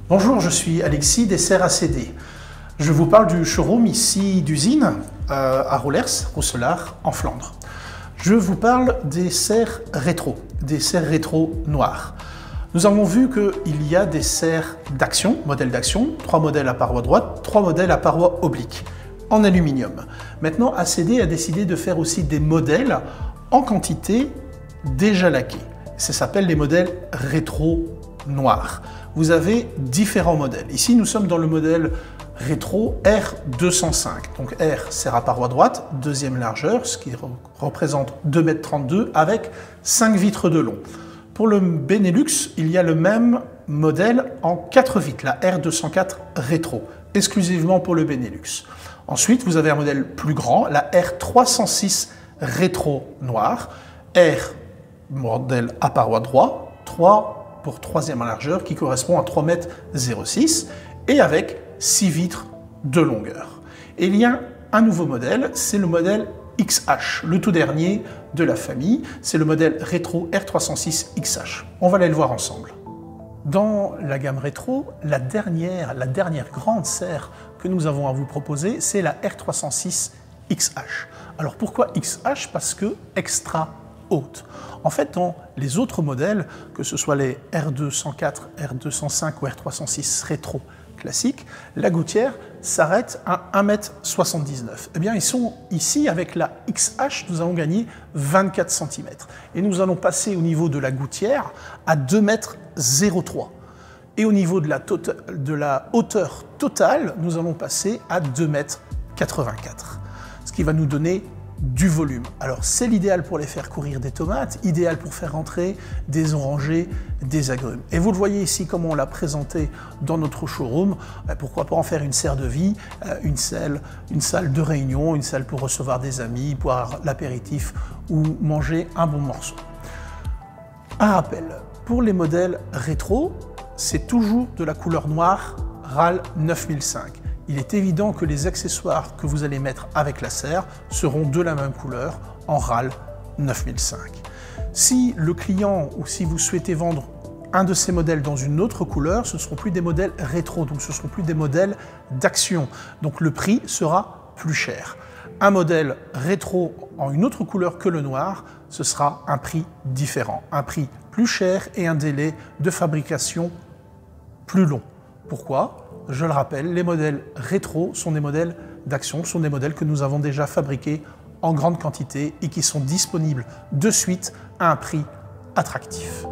Bonjour, je suis Alexis des serres ACD. Je vous parle du showroom ici d'usine à Roulers, Roeselare, en Flandre. Je vous parle des serres rétro noires. Nous avons vu qu'il y a des serres d'action, modèles d'action, 3 modèles à paroi droite, 3 modèles à paroi oblique, en aluminium. Maintenant, ACD a décidé de faire aussi des modèles en quantité déjà laqués. Ça s'appelle les modèles rétro noirs. Vous avez différents modèles. Ici, nous sommes dans le modèle rétro R205. Donc R, serre à paroi droite, deuxième largeur, ce qui représente 2,32 m avec 5 vitres de long. Pour le Benelux, il y a le même modèle en 4 vitres, la R204 rétro, exclusivement pour le Benelux. Ensuite, vous avez un modèle plus grand, la R306 rétro noir, R modèle à paroi droit, 3 pour troisième largeur qui correspond à 3,06 m et avec 6 vitres de longueur. Et il y a un nouveau modèle, c'est le modèle XH, le tout dernier de la famille, c'est le modèle rétro R306 XH. On va aller le voir ensemble. Dans la gamme rétro, la dernière grande serre que nous avons à vous proposer, c'est la R306 XH. Alors pourquoi XH? Parce que extra haute. En fait, dans les autres modèles, que ce soit les R204, R205 ou R306 rétro classiques, la gouttière s'arrête à 1,79 m. Eh bien, ils sont ici, avec la XH, nous allons gagner 24 cm. Et nous allons passer au niveau de la gouttière à 2,03 m. Et au niveau de la hauteur totale, nous allons passer à 2,84 m. Ce qui va nous donner du volume. Alors c'est l'idéal pour les faire courir des tomates, idéal pour faire rentrer des orangers, des agrumes. Et vous le voyez ici comment on l'a présenté dans notre showroom. Pourquoi pas en faire une serre de vie, une salle de réunion, une salle pour recevoir des amis, boire l'apéritif ou manger un bon morceau. Un rappel, pour les modèles rétro, c'est toujours de la couleur noire RAL 9005. Il est évident que les accessoires que vous allez mettre avec la serre seront de la même couleur en RAL 9005. Si le client ou si vous souhaitez vendre un de ces modèles dans une autre couleur, ce ne seront plus des modèles rétro, donc ce ne seront plus des modèles d'action. Donc le prix sera plus cher. Un modèle rétro en une autre couleur que le noir, ce sera un prix différent, un prix plus cher et un délai de fabrication plus long. Pourquoi ? Je le rappelle, les modèles rétro sont des modèles d'action, sont des modèles que nous avons déjà fabriqués en grande quantité et qui sont disponibles de suite à un prix attractif.